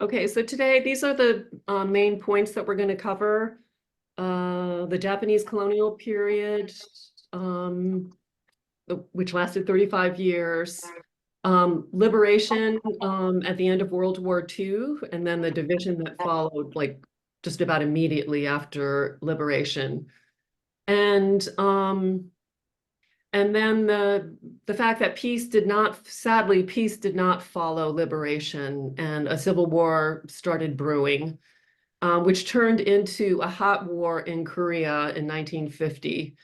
Okay, so today these are the main points that we're going to cover. The Japanese colonial period, which lasted 35 years, liberation at the end of World War II, and then the division that followed, like just about immediately after liberation. And then the fact that sadly, peace did not follow liberation, and a civil war started brewing, which turned into a hot war in Korea in 1950,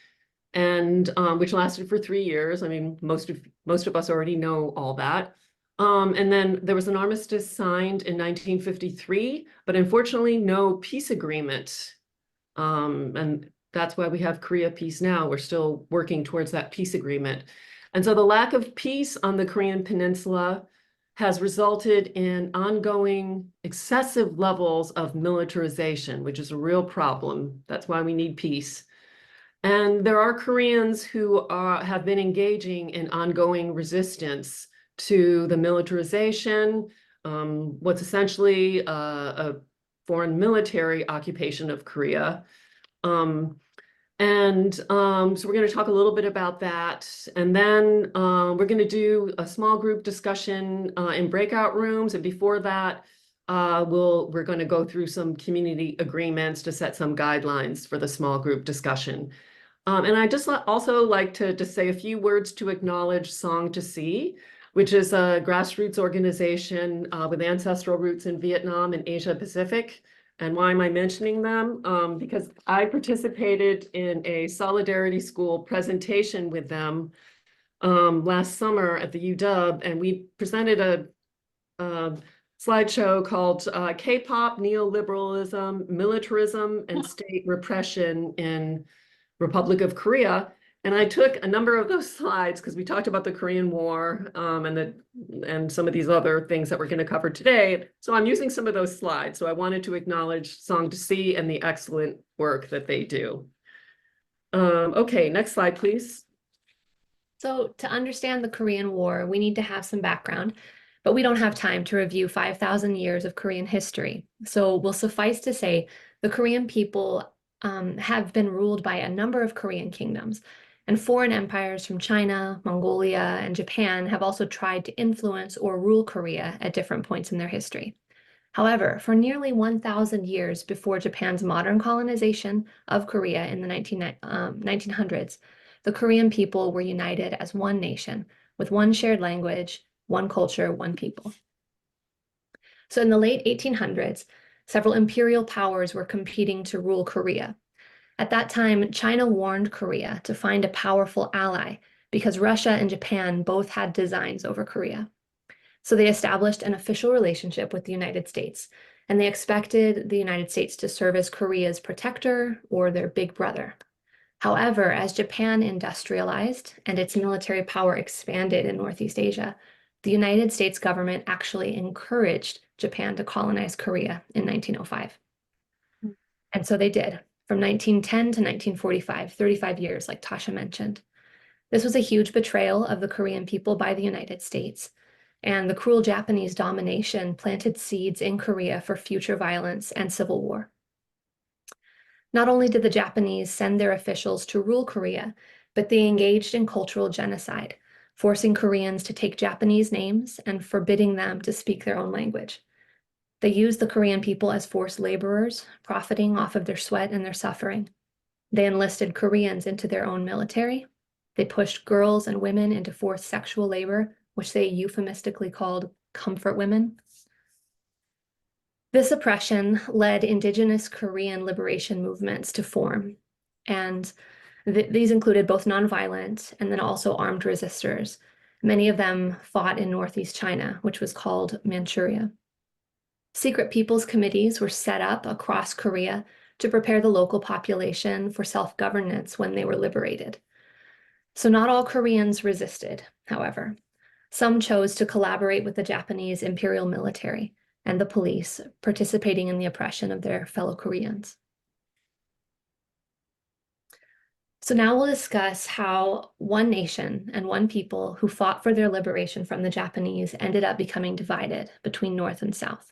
and which lasted for 3 years. I mean, most of us already know all that. And then there was an armistice signed in 1953, but unfortunately, no peace agreement. And that's why we have Korea peace now. We're still working towards that peace agreement. And so the lack of peace on the Korean Peninsula has resulted in ongoing excessive levels of militarization, which is a real problem. That's why we need peace. And there are Koreans who have been engaging in ongoing resistance to the militarization, what's essentially a foreign military occupation of Korea. So we're going to talk a little bit about that. And then we're going to do a small group discussion in breakout rooms. And before that, we're going to go through some community agreements to set some guidelines for the small group discussion. And I just also like to just say a few words to acknowledge Song to Sea, which is a grassroots organization with ancestral roots in Vietnam and Asia Pacific. And why am I mentioning them? Because I participated in a Solidarity School presentation with them last summer at the UW, and we presented a slideshow called K-pop, Neoliberalism, Militarism, and State Repression in Republic of Korea. And I took a number of those slides because we talked about the Korean War and some of these other things that we're going to cover today. So I'm using some of those slides. So I wanted to acknowledge Song to Sea and the excellent work that they do. Okay, next slide, please. So to understand the Korean War, we need to have some background, but we don't have time to review 5,000 years of Korean history. So we'll suffice to say the Korean people have been ruled by a number of Korean kingdoms, and foreign empires from China, Mongolia, and Japan have also tried to influence or rule Korea at different points in their history. However, for nearly 1,000 years before Japan's modern colonization of Korea in the 1900s, the Korean people were united as one nation with one shared language, one culture, one people. So in the late 1800s, several imperial powers were competing to rule Korea. At that time, China warned Korea to find a powerful ally because Russia and Japan both had designs over Korea. So they established an official relationship with the United States, and they expected the United States to serve as Korea's protector or their big brother. However, as Japan industrialized and its military power expanded in Northeast Asia, the United States government actually encouraged Japan to colonize Korea in 1905. And so they did. From 1910 to 1945, 35 years, like Tasha mentioned. This was a huge betrayal of the Korean people by the United States, and the cruel Japanese domination planted seeds in Korea for future violence and civil war. Not only did the Japanese send their officials to rule Korea, but they engaged in cultural genocide, forcing Koreans to take Japanese names and forbidding them to speak their own language. They used the Korean people as forced laborers, profiting off of their sweat and their suffering. They enlisted Koreans into their own military. They pushed girls and women into forced sexual labor, which they euphemistically called comfort women. This oppression led indigenous Korean liberation movements to form, and these included both nonviolent and then also armed resistors. Many of them fought in Northeast China, which was called Manchuria. Secret people's committees were set up across Korea to prepare the local population for self-governance when they were liberated. So not all Koreans resisted, however. Some chose to collaborate with the Japanese imperial military and the police, participating in the oppression of their fellow Koreans. So now we'll discuss how one nation and one people who fought for their liberation from the Japanese ended up becoming divided between North and South.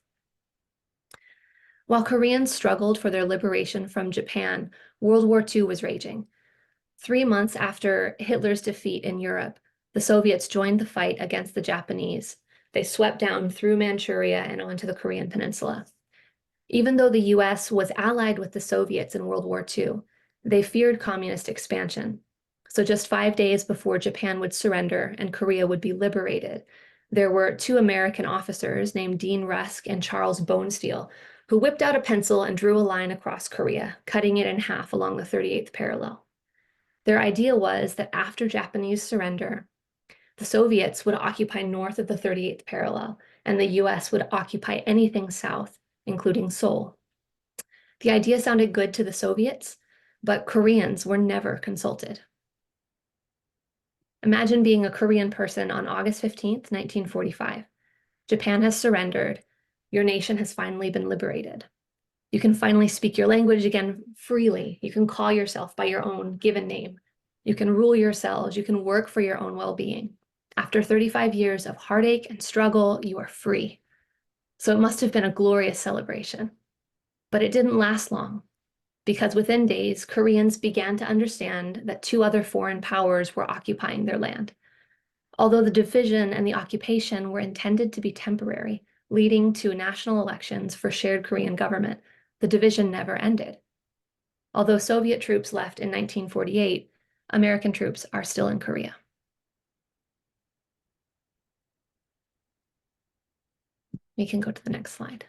While Koreans struggled for their liberation from Japan, World War II was raging. 3 months after Hitler's defeat in Europe, the Soviets joined the fight against the Japanese. They swept down through Manchuria and onto the Korean Peninsula. Even though the US was allied with the Soviets in World War II, they feared communist expansion. So just 5 days before Japan would surrender and Korea would be liberated, there were 2 American officers named Dean Rusk and Charles Bonesteel who whipped out a pencil and drew a line across Korea, cutting it in half along the 38th parallel. Their idea was that after Japanese surrender, the Soviets would occupy north of the 38th parallel, and the US would occupy anything south, including Seoul. The idea sounded good to the Soviets, but Koreans were never consulted. Imagine being a Korean person on August 15th, 1945. Japan has surrendered. Your nation has finally been liberated. You can finally speak your language again freely. You can call yourself by your own given name. You can rule yourselves. You can work for your own well-being. After 35 years of heartache and struggle, you are free. So it must have been a glorious celebration. But it didn't last long, because within days, Koreans began to understand that 2 other foreign powers were occupying their land. Although the division and the occupation were intended to be temporary, leading to national elections for shared Korean government, the division never ended. Although Soviet troops left in 1948, American troops are still in Korea. We can go to the next slide.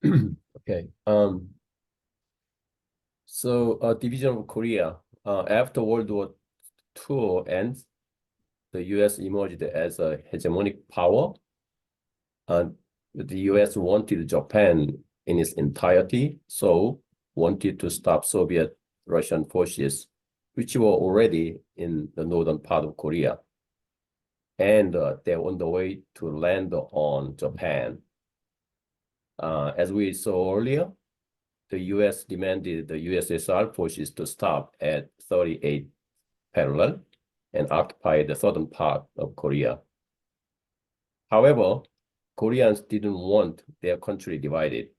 Okay. So division of Korea. After World War II ends, the U.S. emerged as a hegemonic power. The U.S. wanted Japan in its entirety, so wanted to stop Soviet Russian forces, which were already in the northern part of Korea. And they're on the way to land on Japan. As we saw earlier, the U.S. demanded the USSR forces to stop at 38th parallel and occupy the southern part of Korea. However, Koreans didn't want their country divided.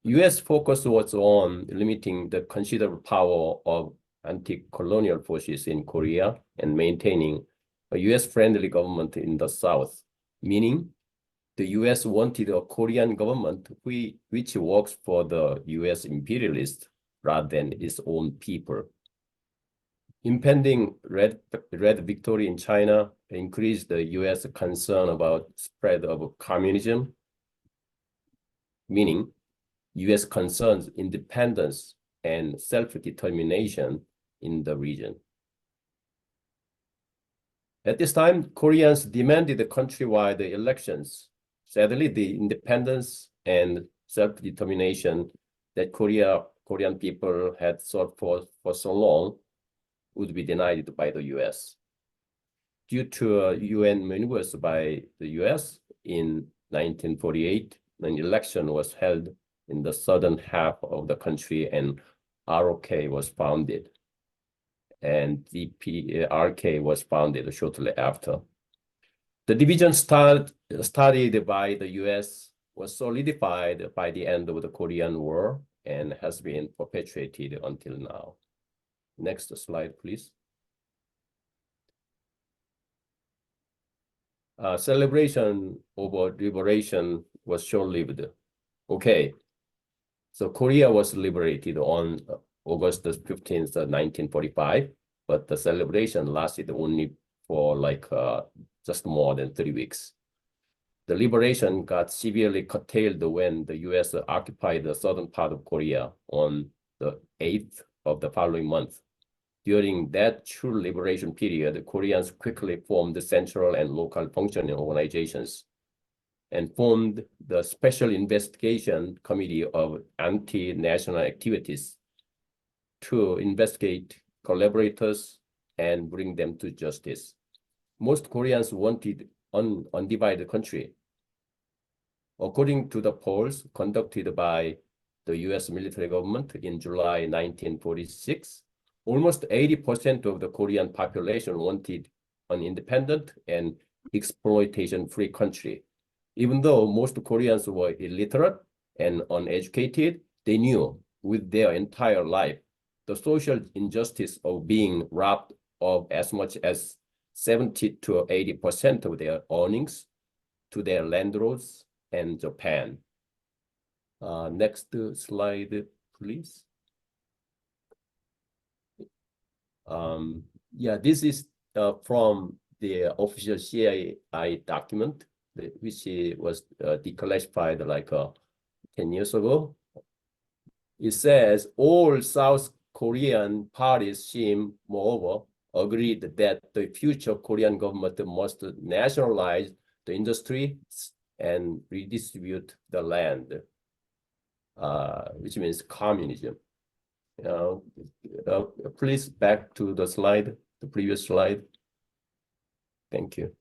U.S. focus was on limiting the considerable power of anti-colonial forces in Korea and maintaining a U.S.-friendly government in the South, meaning the U.S. wanted a Korean government which works for the U.S. imperialists rather than its own people. Impending red victory in China increased the U.S. concern about spread of communism, meaning U.S. concerns independence and self-determination in the region. At this time, Koreans demanded countrywide elections. Sadly, the independence and self-determination that Korean people had sought for so long would be denied by the U.S. Due to UN maneuvers by the U.S. in 1948, an election was held in the southern half of the country and ROK was founded. And DPRK was founded shortly after. The division studied by the U.S. was solidified by the end of the Korean War and has been perpetuated until now. Next slide, please. Celebration over liberation was short-lived. Okay, so Korea was liberated on August 15th, 1945, but the celebration lasted only for just more than 3 weeks. The liberation got severely curtailed when the U.S. occupied the southern part of Korea on the 8th of the following month. During that true liberation period, Koreans quickly formed the central and local functioning organizations and formed the Special Investigation Committee of Anti-National Activities to investigate collaborators and bring them to justice. Most Koreans wanted an undivided country. According to the polls conducted by the U.S. military government in July 1946, almost 80% of the Korean population wanted an independent and exploitation-free country. Even though most Koreans were illiterate and uneducated, they knew with their entire life the social injustice of being robbed of as much as 70 to 80% of their earnings to their landlords and Japan. Next slide, please. Yeah, this is from the official CIA document, which was declassified like 10 years ago. It says all South Korean parties seem, moreover, agreed that the future Korean government must nationalize the industry and redistribute the land, which means communism. Please back to the slide, the previous slide. Thank you.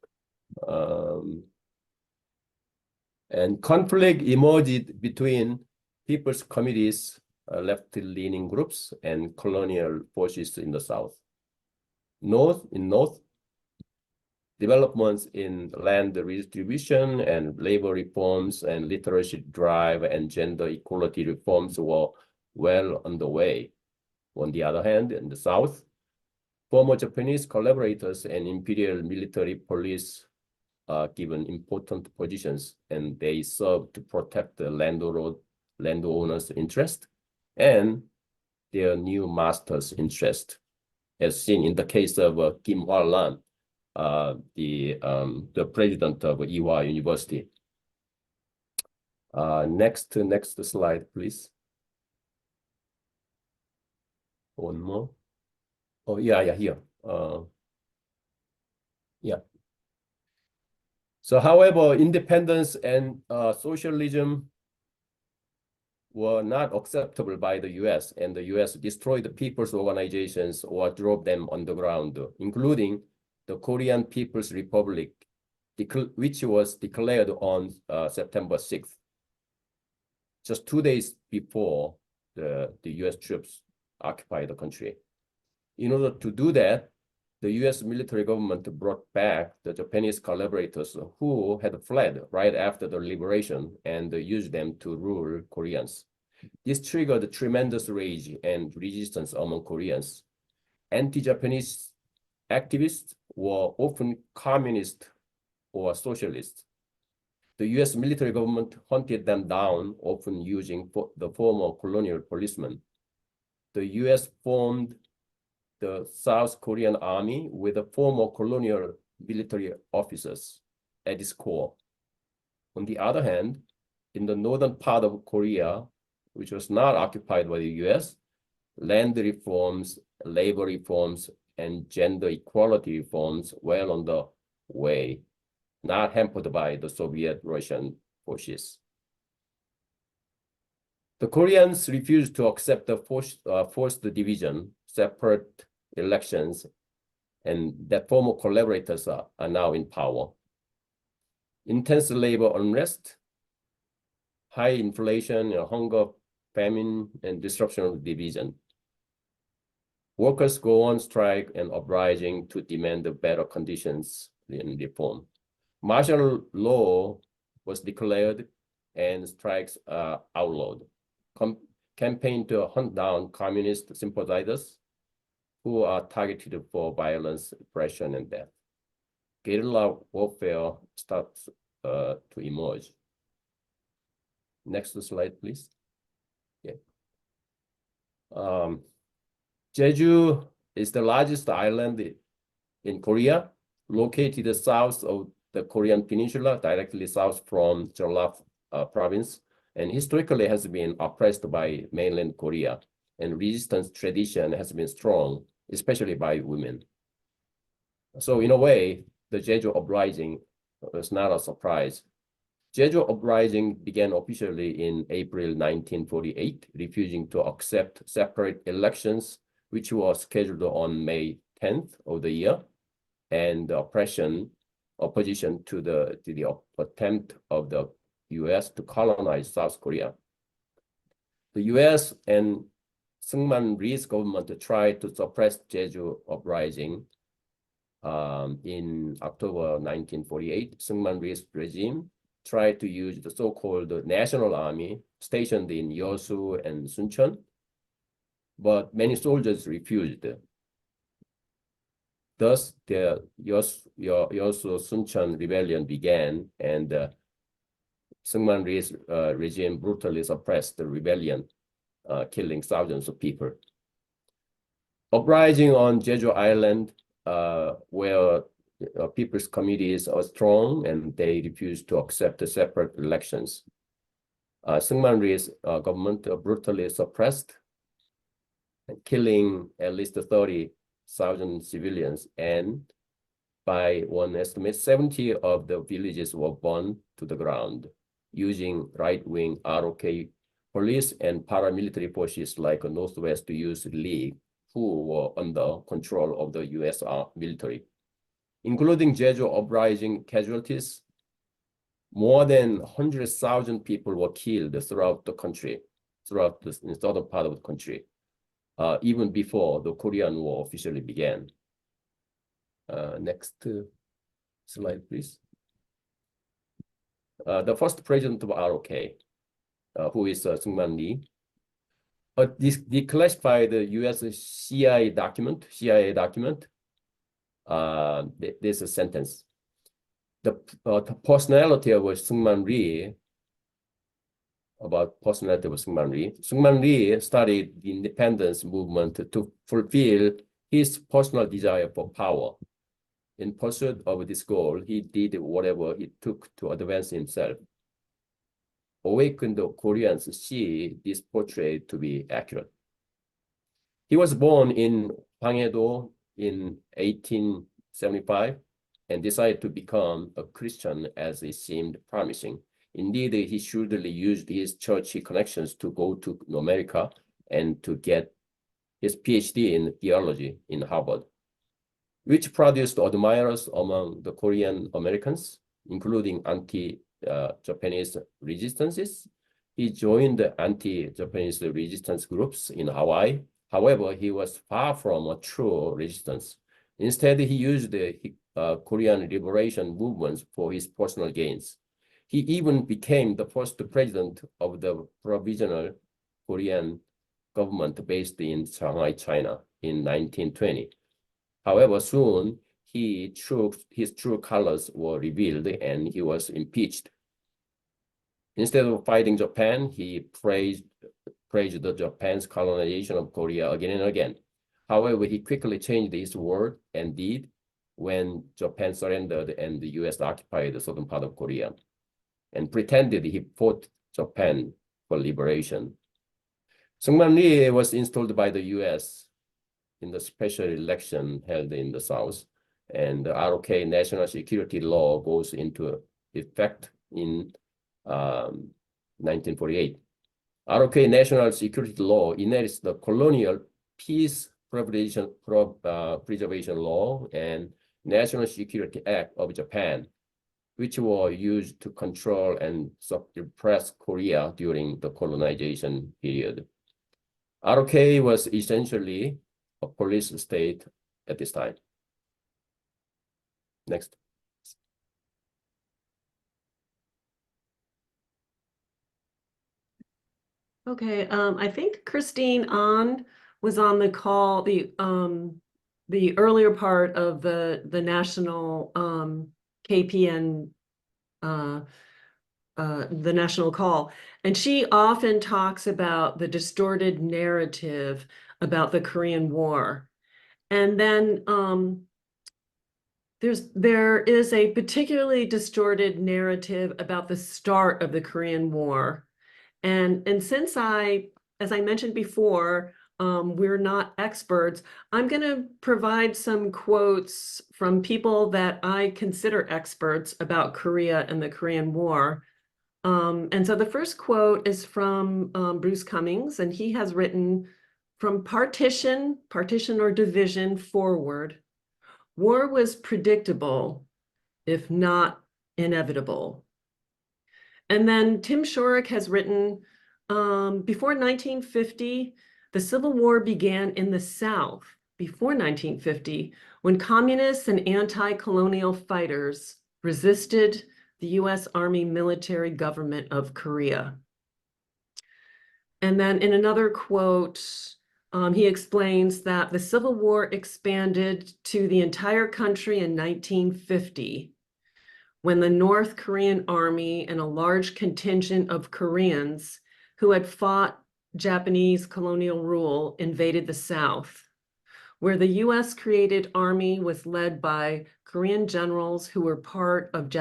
And conflict emerged between people's committees, left-leaning groups, and colonial forces in the South. In North, developments in land redistribution and labor reforms and literacy drive and gender equality reforms were well underway. On the other hand, in the South, former Japanese collaborators and imperial military police are given important positions, and they serve to protect the landowners' interest and their new master's interest, as seen in the case of Kim Hwa-lan, the president of Ewha University. Next slide, please. One more. Oh, yeah, here. Yeah. So, however, independence and socialism were not acceptable by the US, and the US destroyed the people's organizations or drove them underground, including the Korean People's Republic, which was declared on September 6th, just 2 days before the US troops occupied the country. In order to do that, the US military government brought back the Japanese collaborators who had fled right after the liberation and used them to rule Koreans. This triggered tremendous rage and resistance among Koreans. Anti-Japanese activists were often communist or socialist. The US military government hunted them down, often using the former colonial policemen. The US formed the South Korean Army with the former colonial military officers at its core. On the other hand, in the northern part of Korea, which was not occupied by the US, land reforms, labor reforms, and gender equality reforms were on the way, not hampered by the Soviet-Russian forces. The Koreans refused to accept the forced division, separate elections, and that former collaborators are now in power. Intense labor unrest, high inflation, hunger, famine, and disruption of the division. Workers go on strike and uprising to demand better conditions and reform. Martial law was declared and strikes are outlawed. Campaign to hunt down communist sympathizers who are targeted for violence, oppression, and death. Guerrilla warfare starts to emerge. Next slide, please. Yeah. Jeju is the largest island in Korea, located south of the Korean Peninsula, directly south from Jeolla province, and historically has been oppressed by mainland Korea, and resistance tradition has been strong, especially by women. So in a way, the Jeju uprising was not a surprise. Jeju uprising began officially in April 1948, refusing to accept separate elections, which were scheduled on May 10th of the year, and the opposition to the attempt of the US to colonize South Korea. The US and Syngman Rhee's government tried to suppress Jeju uprising. In October 1948, Syngman Rhee's regime tried to use the so-called National Army stationed in Yeosu and Suncheon, but many soldiers refused. Thus, the Yeosu-Suncheon rebellion began, and Seungman Rhee's regime brutally suppressed the rebellion, killing thousands of people. Uprising on Jeju Island, where people's committees are strong and they refused to accept the separate elections. Seungman Rhee's government brutally suppressed, killing at least 30,000 civilians, and by one estimate, 70 of the villages were burned to the ground using right-wing ROK police and paramilitary forces like Northwest Youth League, who were under control of the US military. Including Jeju uprising casualties, more than 100,000 people were killed throughout the country, throughout the southern part of the country, even before the Korean War officially began. Next slide, please. The first president of ROK, who is Seungman Rhee, this declassified US CIA document. There's a sentence. The personality of Seungman Rhee, about personality of Seungman Rhee. Seungman Rhee started the independence movement to fulfill his personal desire for power. In pursuit of this goal, he did whatever it took to advance himself. Awakened Koreans see this portrait to be accurate. He was born in Hwanghae-do in 1875 and decided to become a Christian as it seemed promising. Indeed, he shrewdly used his church connections to go to America and to get his PhD in theology in Harvard, which produced admirers among the Korean Americans, including anti-Japanese resistances. He joined the anti-Japanese resistance groups in Hawaii. However, he was far from a true resistance. Instead, he used the Korean liberation movements for his personal gains. He even became the first president of the Provisional Korean government based in Shanghai, China in 1920. However, soon his true colors were revealed and he was impeached. Instead of fighting Japan, he praised the Japan's colonization of Korea again and again. However, he quickly changed his word and deed when Japan surrendered and the US occupied the southern part of Korea, and pretended he fought Japan for liberation. Seungman Rhee was installed by the US in the special election held in the South, and the ROK national security law goes into effect in 1948. ROK national security law inherits the colonial peace preservation law and National Security Act of Japan, which were used to control and suppress Korea during the colonization period. ROK was essentially a police state at this time. Next. Okay, I think Christine An was on the call, the earlier part of the national KPN, the national call, and she often talks about the distorted narrative about the Korean War. And then there is a particularly distorted narrative about the start of the Korean War. And since as I mentioned before, we're not experts, I'm going to provide some quotes from people that I consider experts about Korea and the Korean War. And so the first quote is from Bruce Cummings, and he has written, "From partition or division forward, war was predictable, if not inevitable." And then Tim Shorrock has written, before 1950, the Civil War began in the South before 1950, when communists and anti-colonial fighters resisted the U.S. Army Military Government of Korea. And then in another quote, he explains that the Civil War expanded to the entire country in 1950, when the North Korean Army and a large contingent of Koreans who had fought Japanese colonial rule invaded the South, where the U.S. created army was led by Korean generals who were part of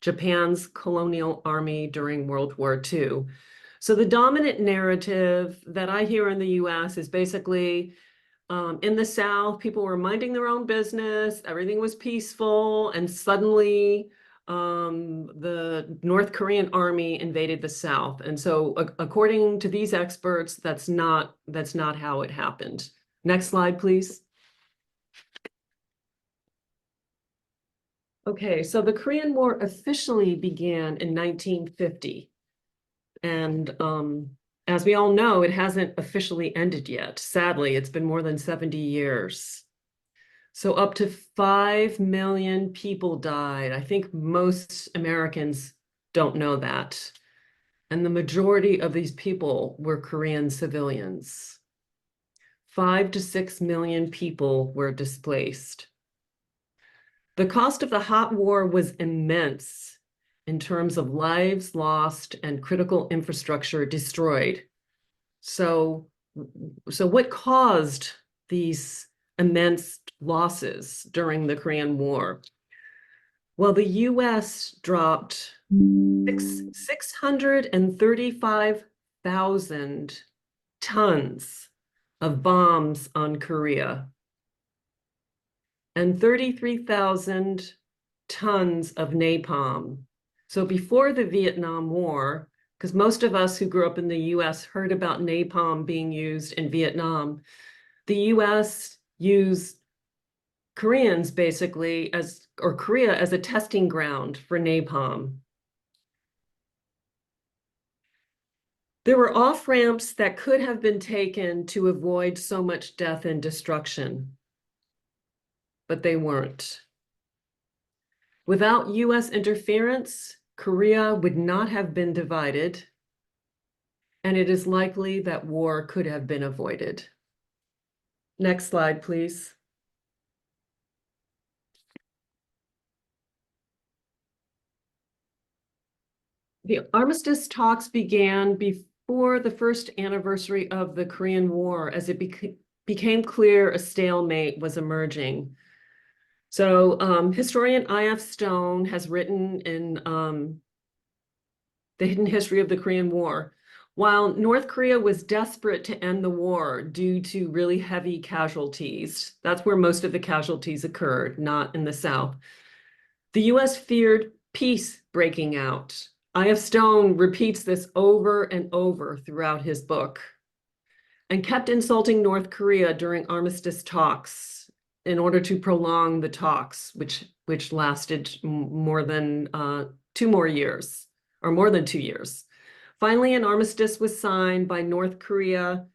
Japan's colonial army during World War II. So the dominant narrative that I hear in the U.S. is basically in the South, people were minding their own business, everything was peaceful, and suddenly the North Korean army invaded the South. And so according to these experts, that's not how it happened. Next slide, please. Okay, so the Korean War officially began in 1950. And as we all know, it hasn't officially ended yet. Sadly, it's been more than 70 years. So up to 5 million people died. I think most Americans don't know that. And the majority of these people were Korean civilians. 5 to 6 million people were displaced. The cost of the hot war was immense in terms of lives lost and critical infrastructure destroyed. So what caused these immense losses during the Korean War? Well, the US dropped 635,000 tons of bombs on Korea and 33,000 tons of napalm. So before the Vietnam War, because most of us who grew up in the US heard about napalm being used in Vietnam, the US used Koreans basically Korea as a testing ground for napalm. There were off-ramps that could have been taken to avoid so much death and destruction, but they weren't. Without US interference, Korea would not have been divided, and it is likely that war could have been avoided. Next slide, please. The armistice talks began before the first anniversary of the Korean War, as it became clear a stalemate was emerging. So historian I.F. Stone has written in The Hidden History of the Korean War, while North Korea was desperate to end the war due to really heavy casualties, that's where most of the casualties occurred, not in the South, the US feared peace breaking out. I.F. Stone repeats this over and over throughout his book and kept insulting North Korea during armistice talks in order to prolong the talks, which lasted more than 2 more years, or more than 2 years. Finally, an armistice was signed by North Korea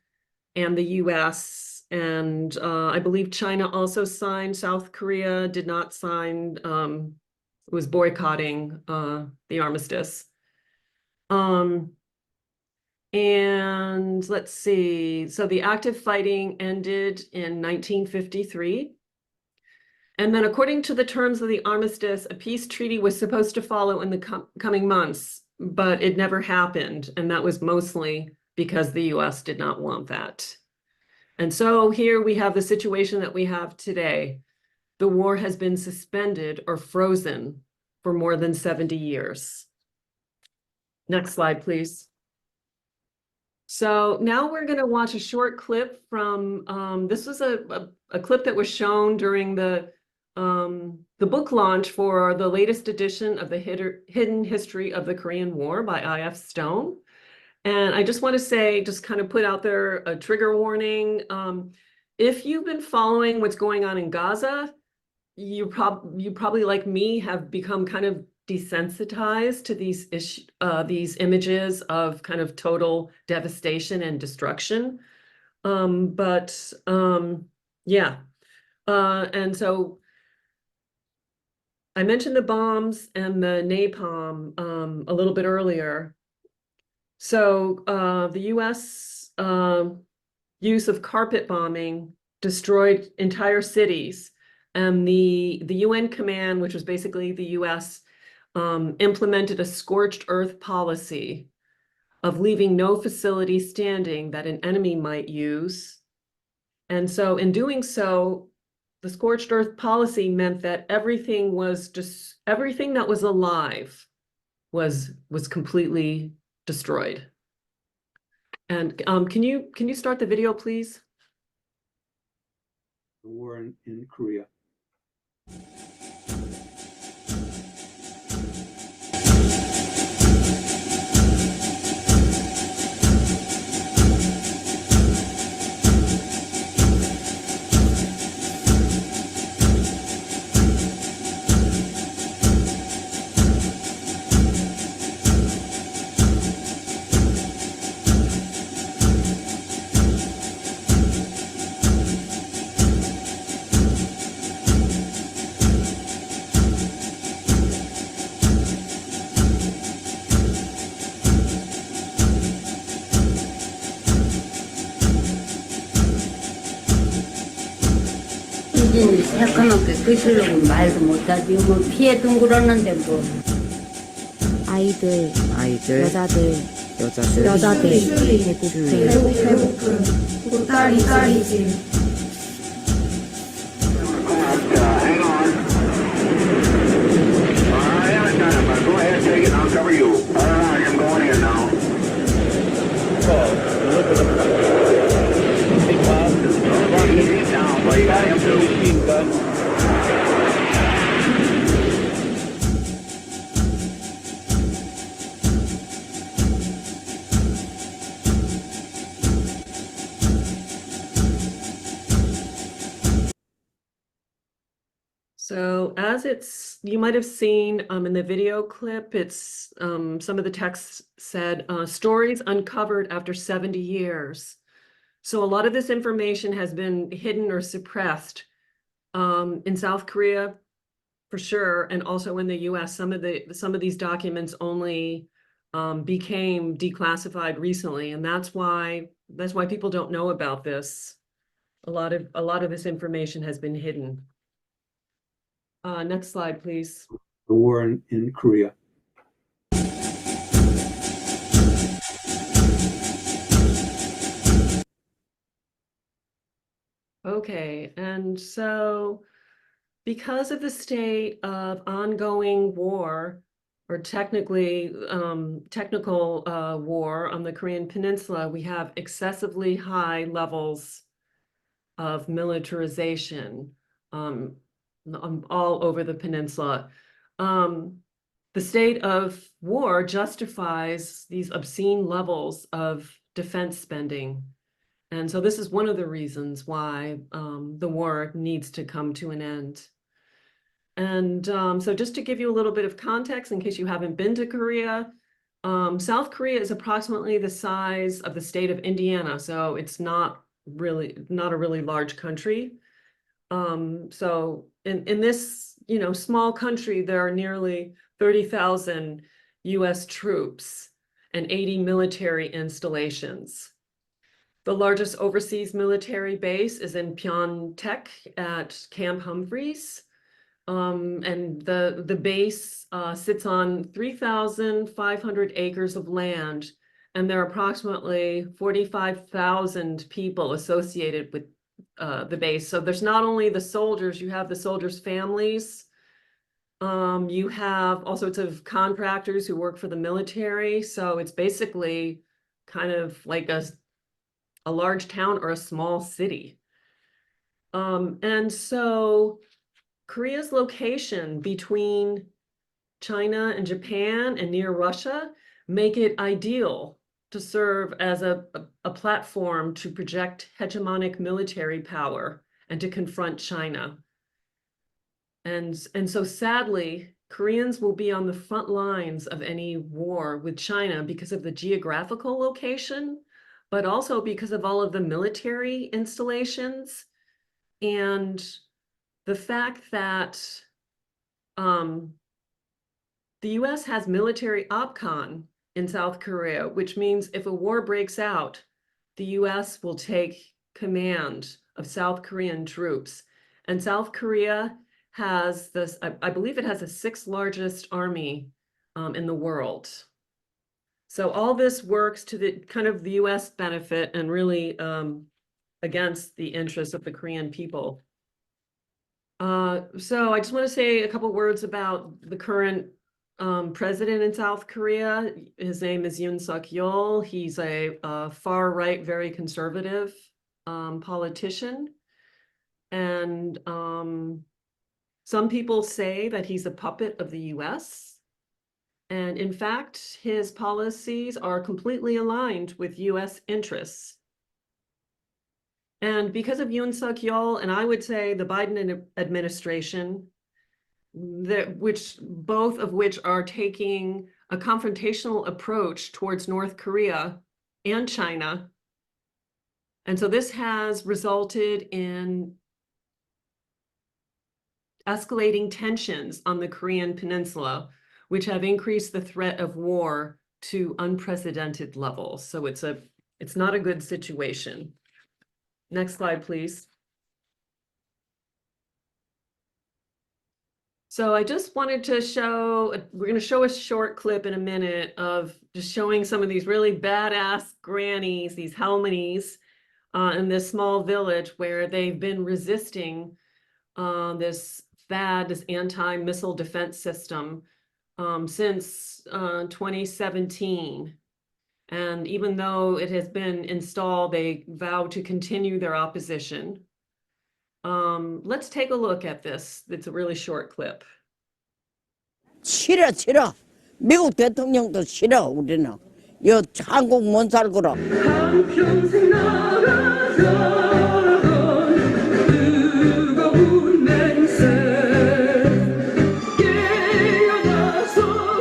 and the US, and I believe China also signed. South Korea did not sign, was boycotting the armistice. And let's see, so the active fighting ended in 1953. And then according to the terms of the armistice, a peace treaty was supposed to follow in the coming months, but it never happened. And that was mostly because the US did not want that. And so here we have the situation that we have today. The war has been suspended or frozen for more than 70 years. Next slide, please. So now we're going to watch a short clip from, this was a clip that was shown during the book launch for the latest edition of the Hidden History of the Korean War by I.F. Stone. And I just want to say, just kind of put out there a trigger warning. If you've been following what's going on in Gaza, you probably, like me, have become kind of desensitized to these images of kind of total devastation and destruction. Yeah. And so I mentioned the bombs and the napalm a little bit earlier. So the US use of carpet bombing destroyed entire cities. And the UN command, which was basically the US, implemented a scorched earth policy of leaving no facility standing that an enemy might use. And so in doing so, the scorched earth policy meant that everything was just everything that was alive was completely destroyed. And can you start the video, please? The war in Korea. 새까맣게 끄시려고 말도 못하지 뭐 피해든 그러는데 뭐 아이들, 여자들, 배고픔. 딸이지 Hang on. I haven't done it, but go ahead, take it, and I'll cover you. All right, I'm going in now. He's down, but you got him too. So as you might have seen in the video clip, it's some of the text said stories uncovered after 70 years. So a lot of this information has been hidden or suppressed in South Korea, for sure, and also in the US. Some of these documents only became declassified recently, and that's why people don't know about this. A lot of this information has been hidden. Next slide, please. The war in Korea. Okay, and so because of the state of ongoing war, or technical war on the Korean Peninsula, we have excessively high levels of militarization all over the peninsula. The state of war justifies these obscene levels of defense spending. And so this is one of the reasons why the war needs to come to an end. And so just to give you a little bit of context, in case you haven't been to Korea, South Korea is approximately the size of the state of Indiana. So it's not a really large country. So in this, small country, there are nearly 30,000 US troops and 80 military installations. The largest overseas military base is in Pyeongtaek at Camp Humphreys. And the base sits on 3,500 acres of land, and there are approximately 45,000 people associated with the base. So there's not only the soldiers, you have the soldiers' families. You have all sorts of contractors who work for the military. So it's basically kind of like a large town or a small city. And so Korea's location between China and Japan and near Russia make it ideal to serve as a platform to project hegemonic military power and to confront China. And so sadly, Koreans will be on the front lines of any war with China because of the geographical location, but also because of all of the military installations and the fact that the US has military OPCON in South Korea, which means if a war breaks out, the US will take command of South Korean troops. And South Korea has this, I believe it has the 6th largest army in the world. So all this works to the kind of the US benefit and really against the interests of the Korean people. So I just want to say a couple words about the current president in South Korea. His name is Yoon Suk-yeol. He's a far right, very conservative politician. And some people say that he's a puppet of the US. And in fact, his policies are completely aligned with US interests. And because of Yoon Suk-yeol, and I would say the Biden administration, both of which are taking a confrontational approach towards North Korea and China. And so this has resulted in escalating tensions on the Korean Peninsula, which have increased the threat of war to unprecedented levels. So it's not a good situation. Next slide, please. So I just wanted to show, we're going to show a short clip in a minute of just showing some of these really badass grannies, these halmonies, in this small village where they've been resisting this THAAD, this anti-missile defense system, since 2017. And even though it has been installed, they vow to continue their opposition. Let's take a look at this. It's a really short clip. 싫어 싫어. 미국 대통령도 싫어 우리는. 여 한국 못 살거라. 한평생 나가던 뜨거운 맹세 깨어나서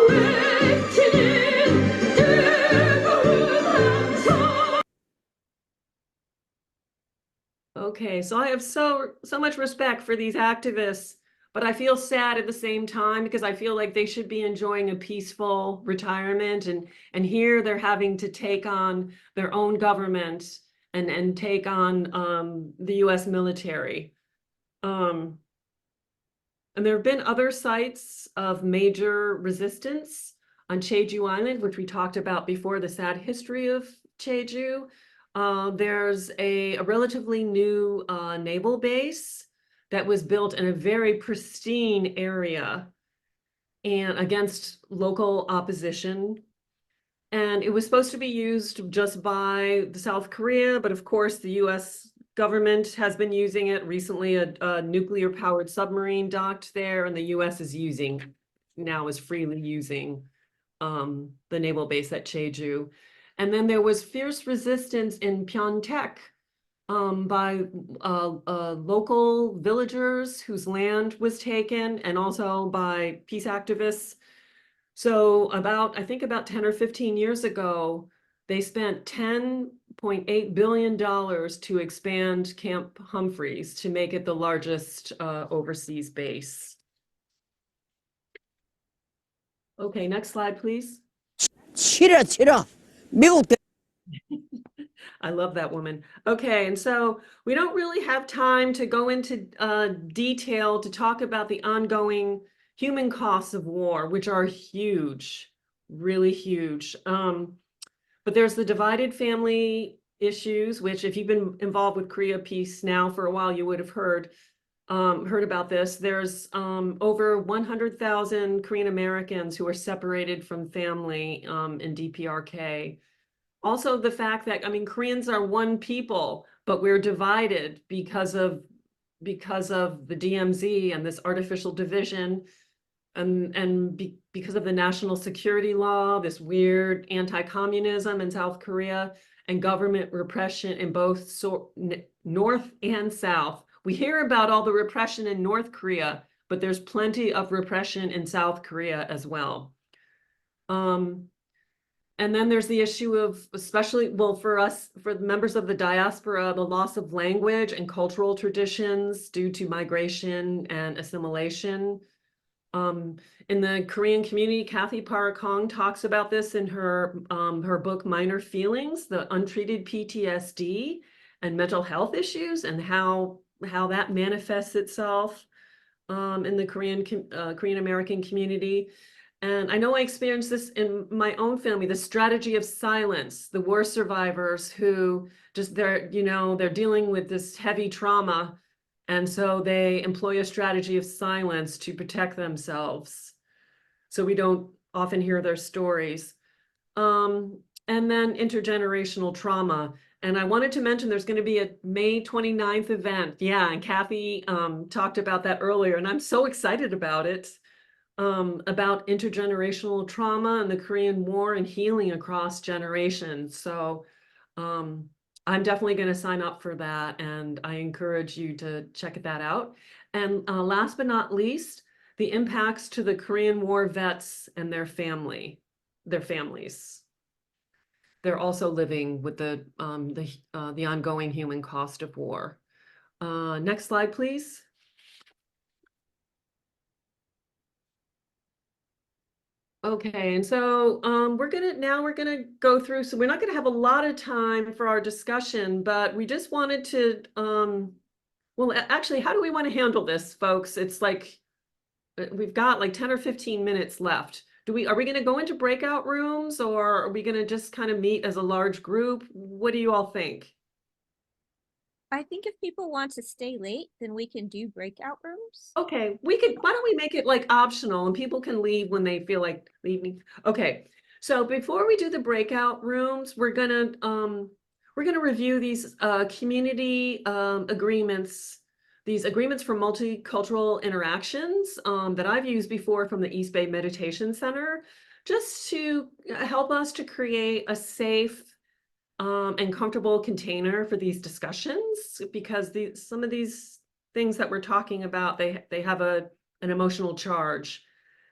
외치는 뜨거운 함성. Okay, so I have so much respect for these activists, but I feel sad at the same time because I feel like they should be enjoying a peaceful retirement, and here they're having to take on their own government and take on the US military. And there have been other sites of major resistance on Jeju Island, which we talked about before, the sad history of Jeju. There's a relatively new naval base that was built in a very pristine area and against local opposition. And it was supposed to be used just by the South Korea, but of course the US government has been using it recently. A nuclear powered submarine docked there, and the US is freely using the naval base at Jeju. And then there was fierce resistance in Pyeongtaek by local villagers whose land was taken, and also by peace activists. So I think about 10 or 15 years ago, they spent $10.8 billion to expand Camp Humphreys to make it the largest overseas base. Okay, next slide, please. 싫어 싫어. 미국 I love that woman. Okay, and so we don't really have time to go into detail to talk about the ongoing human costs of war, which are huge, really huge. But there's the divided family issues, which if you've been involved with Korea Peace Now for a while, you would have heard about this. There's over 100,000 Korean Americans who are separated from family in DPRK. Also the fact that, Koreans are one people, but we're divided because of the DMZ and this artificial division, and because of the national security law, this weird anti-communism in South Korea, and government repression in both North and South. We hear about all the repression in North Korea, but there's plenty of repression in South Korea as well. And then there's the issue of, especially, well, for the members of the diaspora, the loss of language and cultural traditions due to migration and assimilation. In the Korean community, Kathy Parakong talks about this in her book Minor Feelings, the untreated PTSD and mental health issues, and how that manifests itself in the Korean American community. And I know I experienced this in my own family, the strategy of silence, the war survivors who just they're dealing with this heavy trauma. And so they employ a strategy of silence to protect themselves. So we don't often hear their stories. And then intergenerational trauma. And I wanted to mention there's going to be a May 29th event. Yeah, and Kathy talked about that earlier, and I'm so excited about it, about intergenerational trauma and the Korean War and healing across generations. So I'm definitely going to sign up for that, and I encourage you to check that out. And last but not least, the impacts to the Korean War vets and their families. They're also living with the ongoing human cost of war. Next slide, please. Okay, and so we're gonna go through. So we're not gonna have a lot of time for our discussion, but we just wanted to. Well, actually, how do we want to handle this, folks? It's like we've got like 10 or 15 minutes left. Are we going to go into breakout rooms, or are we going to just kind of meet as a large group? What do you all think? I think if people want to stay late, then we can do breakout rooms. Okay, why don't we make it like optional and people can leave when they feel like leaving? Okay, so before we do the breakout rooms, we're gonna review these community agreements, these agreements for multicultural interactions that I've used before from the East Bay Meditation Center, just to help us to create a safe and comfortable container for these discussions, because some of these things that we're talking about, they have an emotional charge,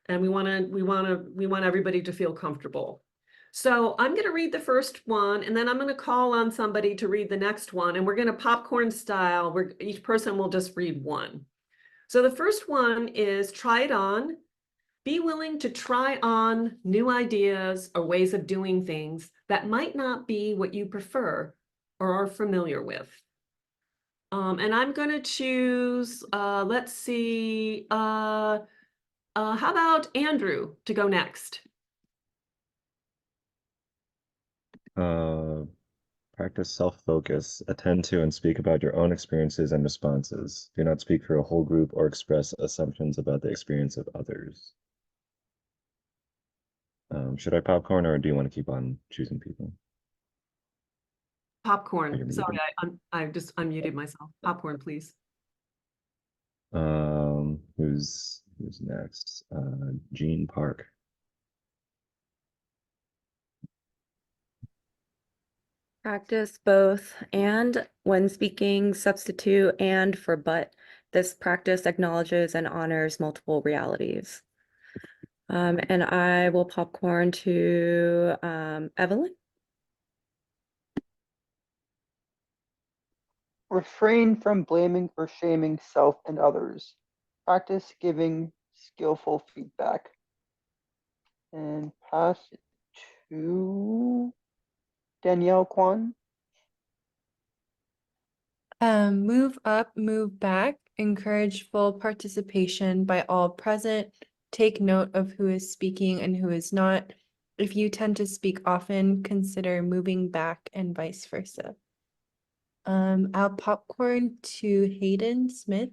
and we want everybody to feel comfortable. So I'm going to read the first one, and then I'm going to call on somebody to read the next one, and we're going to popcorn style, where each person will just read one. So the first one is try it on. Be willing to try on new ideas or ways of doing things that might not be what you prefer or are familiar with. And I'm going to choose, let's see, how about Andrew to go next? Practice self-focus. Attend to and speak about your own experiences and responses. Do not speak for a whole group or express assumptions about the experience of others. Should I popcorn, or do you want to keep on choosing people? Popcorn. Sorry, I just unmuted myself. Popcorn, please. Who's next? Jean Park. Practice both and when speaking, substitute and for but. This practice acknowledges and honors multiple realities. And I will popcorn to Evelyn. Refrain from blaming or shaming self and others. Practice giving skillful feedback. And pass it to Danielle Kwan. Move up, move back, encourage full participation by all present. Take note of who is speaking and who is not. If you tend to speak often, consider moving back and vice versa. I'll popcorn to Hayden Smith.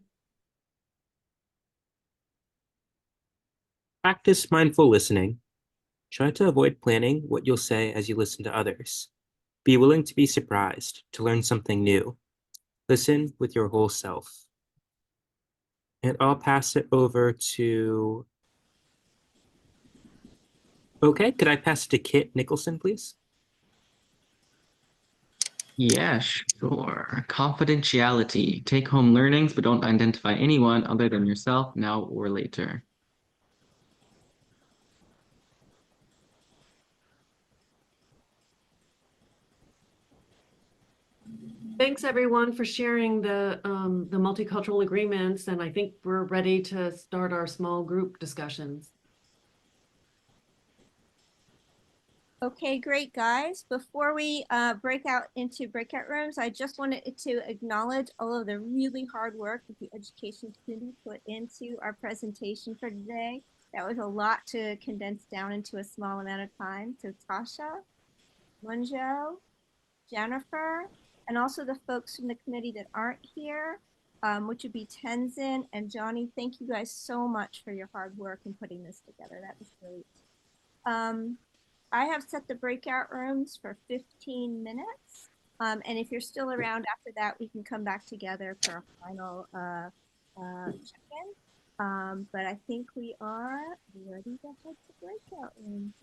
Practice mindful listening. Try to avoid planning what you'll say as you listen to others. Be willing to be surprised, to learn something new. Listen with your whole self. And I'll pass it over to... Okay, could I pass it to Kit Nicholson, please? Yeah, sure. Confidentiality. Take home learnings, but don't identify anyone other than yourself now or later. Thanks, everyone, for sharing the multicultural agreements, and I think we're ready to start our small group discussions. Okay, great, guys. Before we break out into breakout rooms, I just wanted to acknowledge all of the really hard work that the education community put into our presentation for today. That was a lot to condense down into a small amount of time. So Tasha, Munjo, Jennifer, and also the folks from the committee that aren't here, which would be Tenzin and Johnny. Thank you guys so much for your hard work in putting this together. That was great. I have set the breakout rooms for 15 minutes. And if you're still around after that, we can come back together for a final check-in. But I think we are ready to head to breakout rooms.